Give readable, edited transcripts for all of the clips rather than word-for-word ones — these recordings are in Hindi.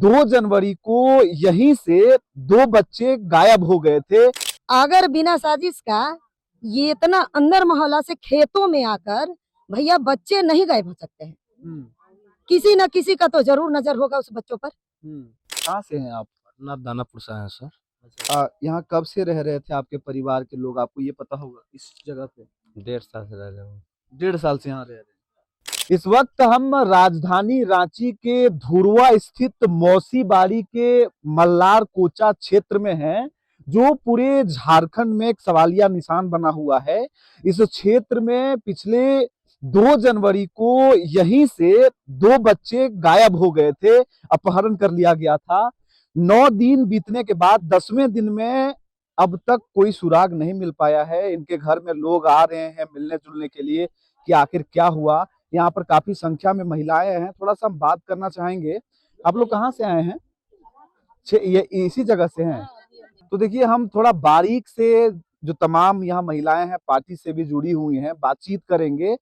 2 जनवरी को यहीं से 2 बच्चे गायब हो गए थे। अगर बिना साजिश का ये इतना अंदर मोहल्ला से खेतों में आकर भैया बच्चे नहीं गायब हो सकते हैं। किसी न किसी का तो जरूर नजर होगा उस बच्चों पर। कहाँ से हैं आप? ना दानापुर से हैं सर। यहाँ कब से रह रहे थे आपके परिवार के लोग? आपको ये पता होगा इस जगह पे? 1.5 साल से रह रहे हूँ। 1.5 साल से यहाँ रह रहे हैं। इस वक्त हम राजधानी रांची के धुरवा स्थित मौसी बाड़ी के मल्लार कोचा क्षेत्र में हैं, जो पूरे झारखंड में एक सवालिया निशान बना हुआ है। इस क्षेत्र में पिछले 2 जनवरी को यहीं से 2 बच्चे गायब हो गए थे, अपहरण कर लिया गया था। 9 दिन बीतने के बाद 10वें दिन में अब तक कोई सुराग नहीं मिल पाया है। इनके घर में लोग आ रहे हैं मिलने जुलने के लिए कि आखिर क्या हुआ। यहाँ पर काफी संख्या में महिलाएं हैं। थोड़ा सा हम बात करना चाहेंगे। आप लोग कहाँ से आए हैं? ये इसी जगह से हैं? तो देखिए, हम थोड़ा बारीक से जो तमाम यहाँ महिलाएं हैं पार्टी से भी जुड़ी हुई हैं, बातचीत करेंगे।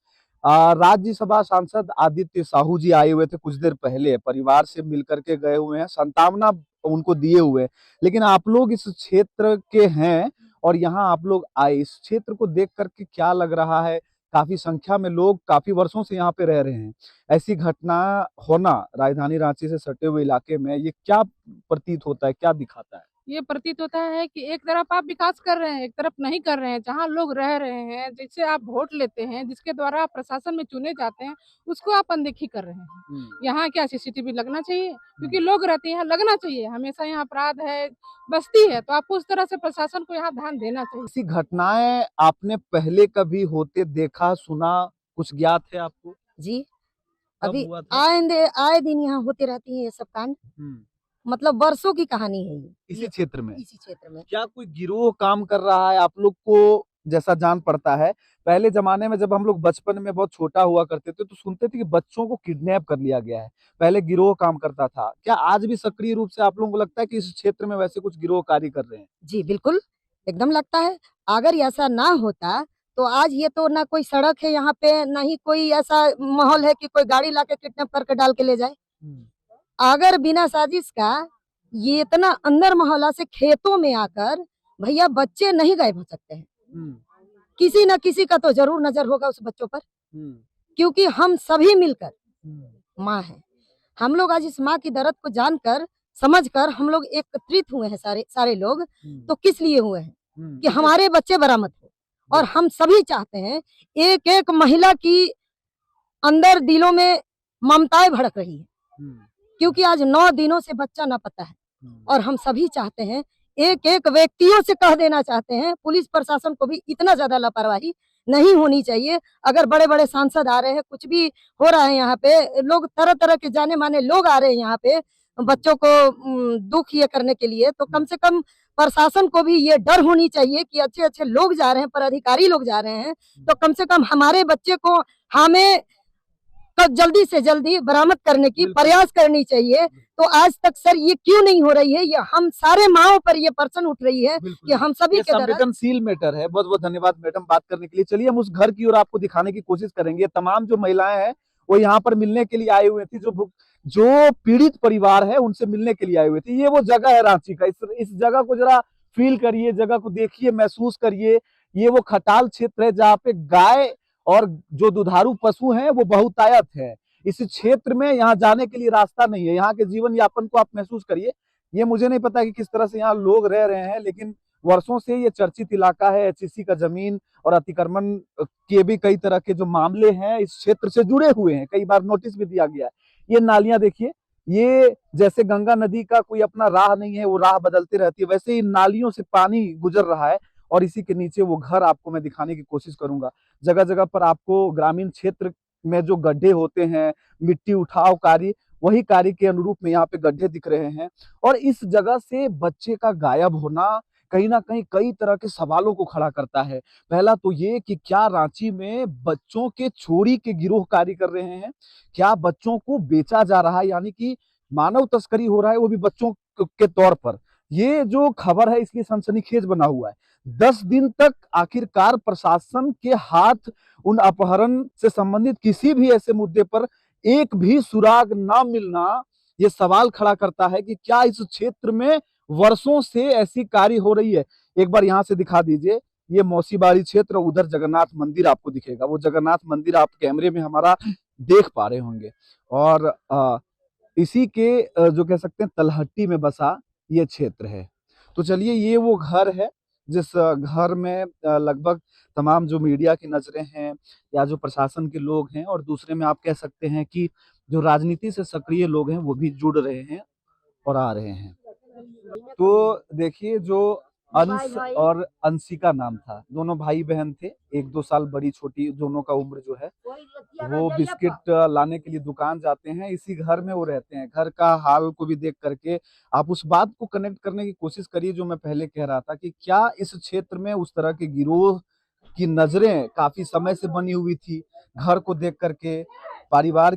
राज्यसभा सांसद आदित्य साहू जी आए हुए थे कुछ देर पहले, परिवार से मिलकर के गए हुए हैं, सांत्वना उनको दिए हुए। लेकिन आप लोग इस क्षेत्र के हैं और यहाँ आप लोग आए, इस क्षेत्र को देख करके क्या लग रहा है? काफी संख्या में लोग काफी वर्षों से यहाँ पे रह रहे हैं। ऐसी घटना होना राजधानी रांची से सटे हुए इलाके में, ये क्या प्रतीत होता है, क्या दिखाता है? ये प्रतीत होता है कि एक तरफ आप विकास कर रहे हैं, एक तरफ नहीं कर रहे हैं। जहाँ लोग रह रहे हैं, जिससे आप वोट लेते हैं, जिसके द्वारा आप प्रशासन में चुने जाते हैं, उसको आप अनदेखी कर रहे हैं। यहाँ क्या सीसीटीवी लगना चाहिए? क्योंकि लोग रहते हैं, लगना चाहिए। हमेशा यहाँ अपराध है, बस्ती है, तो आपको उस तरह से प्रशासन को यहाँ ध्यान देना चाहिए। ऐसी घटनाएं आपने पहले कभी होते देखा, सुना, कुछ ज्ञात है आपको? जी, कब अभी हुआ था? आए दिन यहाँ होते रहती है ये सब कांड। मतलब वर्षों की कहानी है ये इसी क्षेत्र में? इसी क्षेत्र में। क्या कोई गिरोह काम कर रहा है? आप लोग को जैसा जान पड़ता है, पहले जमाने में जब हम लोग बचपन में बहुत छोटा हुआ करते थे तो सुनते थे कि बच्चों को किडनैप कर लिया गया है। पहले गिरोह काम करता था। क्या आज भी सक्रिय रूप से आप लोगों को लगता है कि इस क्षेत्र में वैसे कुछ गिरोह कार्य कर रहे हैं? जी बिल्कुल, एकदम लगता है। अगर ऐसा ना होता तो आज ये तो ना कोई सड़क है यहाँ पे, ना ही कोई ऐसा माहौल है कि कोई गाड़ी लाके किडनैप करके डाल के ले जाए। अगर बिना साजिश का ये इतना अंदर मोहल्ला से खेतों में आकर भैया बच्चे नहीं गायब हो सकते हैं। किसी न किसी का तो जरूर नजर होगा उस बच्चों पर। क्योंकि हम सभी मिलकर माँ है। हम लोग आज इस माँ की दर्द को जानकर समझकर हम लोग एकत्रित हुए हैं, सारे लोग। तो किस लिए हुए हैं? कि हमारे बच्चे बरामद हो। और हम सभी चाहते हैं, एक एक महिला की अंदर दिलों में ममताएं भड़क रही है। क्योंकि आज 9 दिनों से बच्चा ना पता है। और हम सभी चाहते हैं, एक एक व्यक्तियों से कह देना चाहते हैं, पुलिस प्रशासन को भी इतना ज्यादा लापरवाही नहीं होनी चाहिए। अगर बड़े बड़े सांसद आ रहे हैं, कुछ भी हो रहा है यहाँ पे, लोग तरह तरह के जाने माने लोग आ रहे हैं यहाँ पे बच्चों को दुख ये करने के लिए, तो कम से कम प्रशासन को भी ये डर होनी चाहिए कि अच्छे अच्छे लोग जा रहे हैं, पर अधिकारी लोग जा रहे हैं, तो कम से कम हमारे बच्चे को हमें तो जल्दी से जल्दी बरामद करने की प्रयास करनी चाहिए। तो आज तक सर ये क्यों नहीं हो रही है? ये हम सारे माओ पर ये पर्सन उठ रही है कि हम सभी के संवेदनशील मैटर है। बहुत बहुत धन्यवाद मैडम बात करने के लिए। चलिए हम उस घर की ओर आपको दिखाने की कोशिश करेंगे। तमाम जो महिलाएं हैं वो यहाँ पर मिलने के लिए आई हुई थी, जो पीड़ित परिवार है उनसे मिलने के लिए आई हुई थी। ये वो जगह है रांची का। इस जगह को जरा फील करिए, जगह को देखिए, महसूस करिए। ये वो खटाल क्षेत्र है जहाँ पे गाय और जो दुधारू पशु हैं वो बहुतायत है। इस क्षेत्र में यहाँ जाने के लिए रास्ता नहीं है। यहाँ के जीवन यापन को आप महसूस करिए। ये मुझे नहीं पता कि किस तरह से यहाँ लोग रह रहे हैं, लेकिन वर्षों से ये चर्चित इलाका है। एचईसी का जमीन और अतिक्रमण के भी कई तरह के जो मामले हैं इस क्षेत्र से जुड़े हुए हैं। कई बार नोटिस भी दिया गया है। ये नालियां देखिए, ये जैसे गंगा नदी का कोई अपना राह नहीं है, वो राह बदलती रहती है, वैसे ही नालियों से पानी गुजर रहा है। और इसी के नीचे वो घर आपको मैं दिखाने की कोशिश करूंगा। जगह जगह पर आपको ग्रामीण क्षेत्र में जो गड्ढे होते हैं, मिट्टी उठाव कार्य, वही कार्य के अनुरूप में यहाँ पे गड्ढे दिख रहे हैं। और इस जगह से बच्चे का गायब होना कहीं ना कहीं कई तरह के सवालों को खड़ा करता है। पहला तो ये कि क्या रांची में बच्चों के चोरी के गिरोह कार्य कर रहे हैं? क्या बच्चों को बेचा जा रहा है, यानी कि मानव तस्करी हो रहा है, वो भी बच्चों के तौर पर? ये जो खबर है इसलिए सनसनीखेज बना हुआ है। 10 दिन तक आखिरकार प्रशासन के हाथ उन अपहरण से संबंधित किसी भी ऐसे मुद्दे पर एक भी सुराग ना मिलना, ये सवाल खड़ा करता है कि क्या इस क्षेत्र में वर्षों से ऐसी कार्य हो रही है। एक बार यहाँ से दिखा दीजिए, ये मौसीबाड़ी क्षेत्र, उधर जगन्नाथ मंदिर आपको दिखेगा, वो जगन्नाथ मंदिर आप कैमरे में हमारा देख पा रहे होंगे। और इसी के जो कह सकते हैं तलहटी में बसा ये क्षेत्र है। तो चलिए, ये वो घर है जिस घर में लगभग तमाम जो मीडिया की नजरें हैं या जो प्रशासन के लोग हैं, और दूसरे में आप कह सकते हैं कि जो राजनीति से सक्रिय लोग हैं वो भी जुड़ रहे हैं और आ रहे हैं। तो देखिए, जो अंश और अंशिका नाम था, दोनों भाई बहन थे, 1-2 साल बड़ी छोटी दोनों का उम्र जो है। वो बिस्किट लाने के लिए दुकान जाते हैं, इसी घर में वो रहते हैं। घर का हाल को भी देख करके आप उस बात को कनेक्ट करने की कोशिश करिए जो मैं पहले कह रहा था कि क्या इस क्षेत्र में उस तरह के गिरोह की नजरें काफी समय से बनी हुई थी। घर को देख करके, परिवार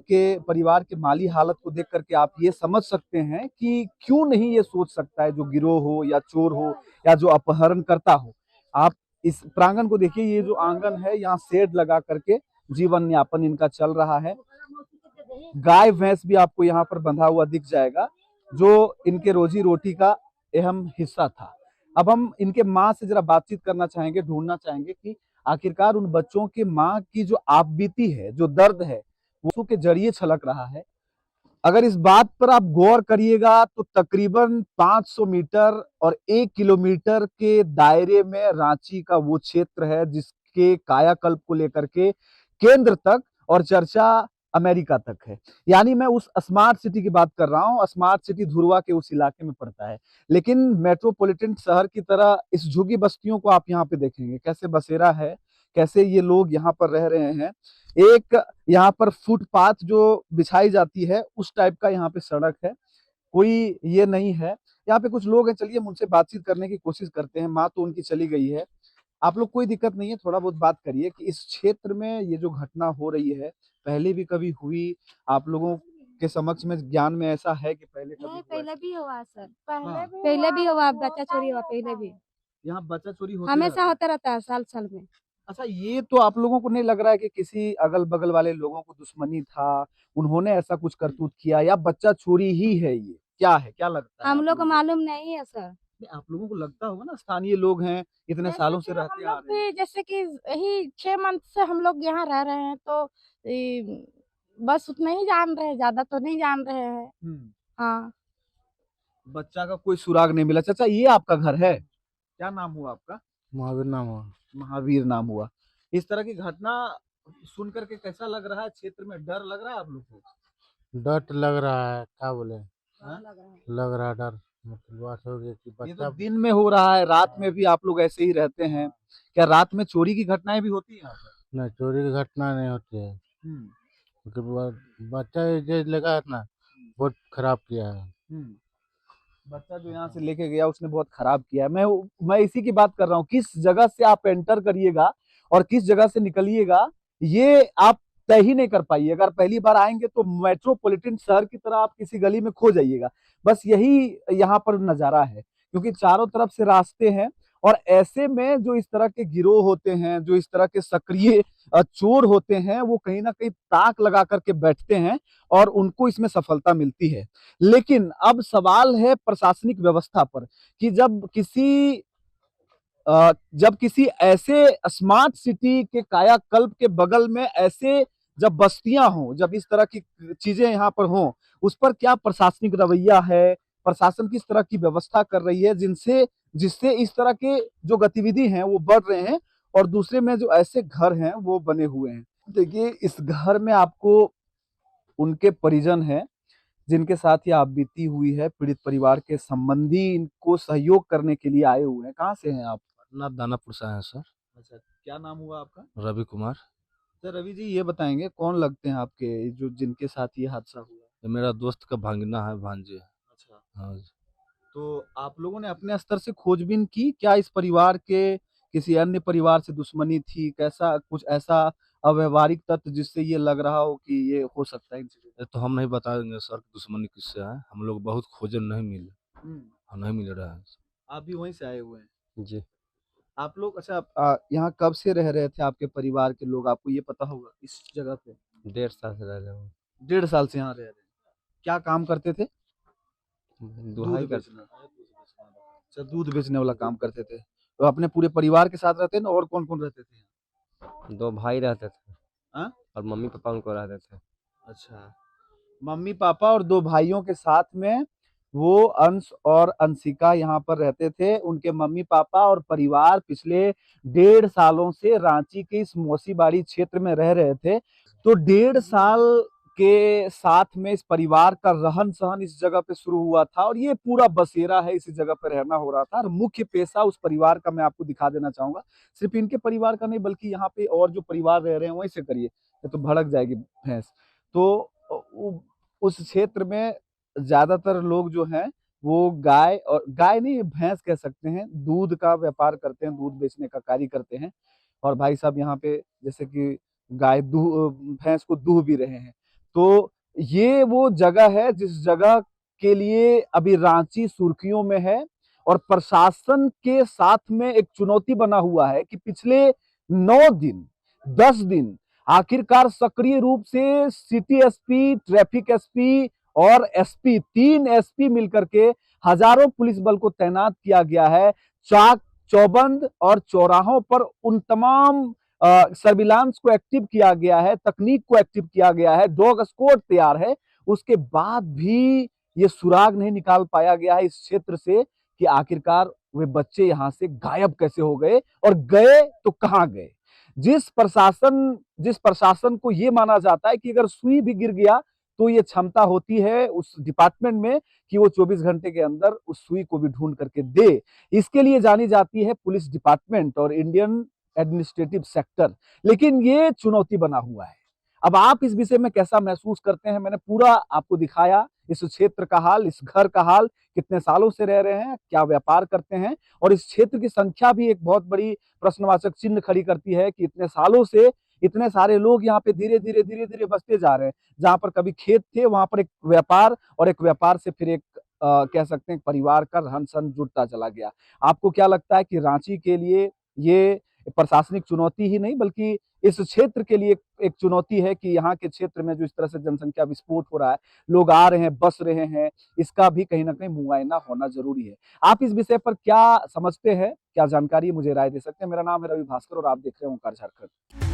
के माली हालत को देख करके आप ये समझ सकते हैं कि क्यों नहीं ये सोच सकता है जो गिरोह हो या चोर हो या जो अपहरण करता हो। आप इस प्रांगण को देखिए, ये जो आंगन है, यहाँ शेड लगा करके जीवन यापन इनका चल रहा है। गाय भैंस भी आपको यहाँ पर बंधा हुआ दिख जाएगा, जो इनके रोजी रोटी का अहम हिस्सा था। अब हम इनके माँ से जरा बातचीत करना चाहेंगे, ढूंढना चाहेंगे कि आखिरकार उन बच्चों की माँ की जो आपबीती है, जो दर्द है, वो के जरिए छलक रहा है। अगर इस बात पर आप गौर करिएगा तो तकरीबन 500 मीटर और 1 किलोमीटर के दायरे में रांची का वो क्षेत्र है जिसके कायाकल्प को लेकर के केंद्र तक और चर्चा अमेरिका तक है। यानी मैं उस स्मार्ट सिटी की बात कर रहा हूँ। स्मार्ट सिटी धुरवा के उस इलाके में पड़ता है, लेकिन मेट्रोपॉलिटन शहर की तरह इस झुग्गी बस्तियों को आप यहाँ पे देखेंगे कैसे बसेरा है, कैसे ये लोग यहाँ पर रह रहे हैं। एक यहाँ पर फुटपाथ जो बिछाई जाती है उस टाइप का यहाँ पे सड़क है, कोई ये नहीं है। यहाँ पे कुछ लोग हैं, चलिए हम उनसे बातचीत करने की कोशिश करते हैं। माँ तो उनकी चली गई है। आप लोग कोई दिक्कत नहीं है, थोड़ा बहुत बात करिए कि इस क्षेत्र में ये जो घटना हो रही है पहले भी कभी हुई, आप लोगों के समक्ष में ज्ञान में ऐसा है कि पहले कभी नहीं, हुआ है? पहले भी हुआ सर। हाँ, पहले भी हुआ, बच्चा चोरी हुआ पहले भी। यहाँ बच्चा चोरी होते हमेशा रहता है। होता रहता है साल साल में। अच्छा, ये तो आप लोगों को नहीं लग रहा है कि किसी अगल बगल वाले लोगों को दुश्मनी था, उन्होंने ऐसा कुछ करतूत किया, या बच्चा चोरी ही है? ये क्या है, क्या लगता है हम आप लोग को लोगों को? मालूम नहीं है सर। नहीं, आप लोगों को लगता होगा ना, स्थानीय लोग हैं, इतने जैसे सालों कि से हम रहते आ लोग रहे हैं। भी जैसे कि यही 6 मंथ से हम लोग यहाँ रह रहे हैं, तो बस उतना ही जान रहे हैं, ज्यादा तो नहीं जान रहे हैं। हाँ। बच्चा का कोई सुराग नहीं मिला। चाचा, ये आपका घर है? क्या नाम हुआ आपका? महावीर नाम हुआ। महावीर नाम हुआ। इस तरह की घटना सुन करके कैसा लग रहा है? क्षेत्र में डर लग रहा है आप लोग को? डर तो लग रहा है, क्या बोले, हाँ? लग रहा है डर। मतलब बात हो गई कि ये बच्चा तो दिन में हो रहा है, रात में भी आप लोग ऐसे ही रहते हैं। क्या रात में चोरी की घटनाएं भी होती है यहाँ पर? न चोरी की घटना नहीं होती है, हम्म, क्योंकि बच्चा जो लगा है ना बहुत खराब किया है। हम्म। बच्चा जो यहाँ से लेके गया उसने बहुत खराब किया है। मैं इसी की बात कर रहा हूँ। किस जगह से आप एंटर करिएगा और किस जगह से निकलिएगा, ये आप तय ही नहीं कर पाइए। अगर पहली बार आएंगे तो मेट्रोपॉलिटन शहर की तरह आप किसी गली में खो जाइएगा। बस यही यहाँ पर नजारा है, क्योंकि चारों तरफ से रास्ते हैं। और ऐसे में जो इस तरह के गिरोह होते हैं, जो इस तरह के सक्रिय चोर होते हैं, वो कहीं ना कहीं ताक लगा करके बैठते हैं और उनको इसमें सफलता मिलती है। लेकिन अब सवाल है प्रशासनिक व्यवस्था पर कि जब किसी ऐसे स्मार्ट सिटी के कायाकल्प के बगल में ऐसे जब बस्तियां हों, जब इस तरह की चीजें यहाँ पर हों, उस पर क्या प्रशासनिक रवैया है, प्रशासन किस तरह की व्यवस्था कर रही है जिससे इस तरह के जो गतिविधि हैं वो बढ़ रहे हैं, और दूसरे में जो ऐसे घर हैं वो बने हुए हैं। देखिए, इस घर में आपको उनके परिजन हैं जिनके साथ ये आप बीती हुई है, पीड़ित परिवार के संबंधी इनको सहयोग करने के लिए आए हुए हैं। कहाँ से हैं आप? पटना दानापुर से आए हैं सर। अच्छा, क्या नाम हुआ आपका? रवि कुमार। सर रवि जी, ये बताएंगे कौन लगते हैं आपके जो जिनके साथ ये हादसा हुआ? ये मेरा दोस्त का भांगना है, भांजे। अच्छा, हाँ जी। तो आप लोगों ने अपने स्तर से खोजबीन की क्या? इस परिवार के किसी अन्य परिवार से दुश्मनी थी? कैसा कुछ ऐसा अव्यवहारिक तत्व जिससे ये लग रहा हो कि ये हो सकता है इन चीजों ये तो हम नहीं बताएंगे सर दुश्मनी किससे है, हम लोग बहुत खोजे नहीं मिले, का? हम नहीं मिल रहा है। आप भी वहीं से आए हुए हैं? जी। आप लोग अच्छा, यहाँ कब से रह रहे थे आपके परिवार के लोग? आपको ये पता होगा इस जगह पे? 1.5 साल से रह रहे हैं। 1.5 साल से यहाँ रह रहे हैं। क्या काम करते थे? दुहाई कर बेचना। अच्छा, दूध बेचने वाला काम करते थे। तो अपने पूरे परिवार के साथ रहते ना, और कौन कौन रहते थे? 2 भाई रहते थे हाँ? और मम्मी पापा उनको रहते थे। अच्छा, मम्मी पापा और 2 भाइयों के साथ में वो अंश और अंशिका यहाँ पर रहते थे। उनके मम्मी पापा और परिवार पिछले 1.5 सालों से रांची के इस मौसीबाड़ी क्षेत्र में रह रहे थे। तो 1.5 साल के साथ में इस परिवार का रहन सहन इस जगह पे शुरू हुआ था, और ये पूरा बसेरा है, इसी जगह पे रहना हो रहा था। और मुख्य पेशा उस परिवार का मैं आपको दिखा देना चाहूंगा, सिर्फ इनके परिवार का नहीं बल्कि यहाँ पे और जो परिवार रह रहे हैं वहीं से करिए, ये तो भड़क जाएगी भैंस। तो उस क्षेत्र में ज्यादातर लोग जो हैं वो गाय, और गाय नहीं भैंस कह सकते हैं, दूध का व्यापार करते हैं, दूध बेचने का कार्य करते हैं। और भाई साहब यहाँ पे जैसे कि गाय दूह भैंस को दूह भी रहे हैं। तो ये वो जगह है जिस जगह के लिए अभी रांची सुर्खियों में है, और प्रशासन के साथ में एक चुनौती बना हुआ है कि पिछले 9 दिन 10 दिन आखिरकार सक्रिय रूप से सिटी एसपी, ट्रैफिक एसपी और एसपी, 3 एसपी मिलकर के हजारों पुलिस बल को तैनात किया गया है। चाक चौबंद और चौराहों पर उन तमाम सर्विलांस को एक्टिव किया गया है, तकनीक को एक्टिव किया गया है, डॉग स्क्वाड तैयार है। उसके बाद भी ये सुराग नहीं निकाल पाया गया है इस क्षेत्र से कि आखिरकार वे बच्चे यहां से गायब कैसे हो गए, और गए तो कहां गए। जिस प्रशासन को ये माना जाता है कि अगर सुई भी गिर गया तो ये क्षमता होती है उस डिपार्टमेंट में कि वो 24 घंटे के अंदर उस सुई को भी ढूंढ करके दे, इसके लिए जानी जाती है पुलिस डिपार्टमेंट और इंडियन एडमिनिस्ट्रेटिव सेक्टर। लेकिन ये चुनौती बना हुआ है। अब आप इस विषय में कैसा महसूस करते हैं? मैंने पूरा आपको दिखाया इस क्षेत्र का हाल, इस घर का हाल, कितने सालों से रह रहे हैं, क्या व्यापार करते हैं, और इस क्षेत्र की संख्या भी एक बहुत बड़ी प्रश्नवाचक चिन्ह खड़ी करती है कि इतने सालों से इतने सारे लोग यहाँ पे धीरे धीरे धीरे धीरे बसते जा रहे हैं। जहां पर कभी खेत थे वहां पर एक व्यापार, और एक व्यापार से फिर एक कह सकते हैं परिवार का रहन सहन जुड़ता चला गया। आपको क्या लगता है कि रांची के लिए ये प्रशासनिक चुनौती ही नहीं बल्कि इस क्षेत्र के लिए एक चुनौती है कि यहाँ के क्षेत्र में जो इस तरह से जनसंख्या विस्फोट हो रहा है, लोग आ रहे हैं, बस रहे हैं, इसका भी कहीं ना कहीं मुआयना होना जरूरी है। आप इस विषय पर क्या समझते हैं, क्या जानकारी मुझे राय दे सकते हैं? मेरा नाम है रवि भास्कर और आप देख रहे हैं ओंकार झारखंड।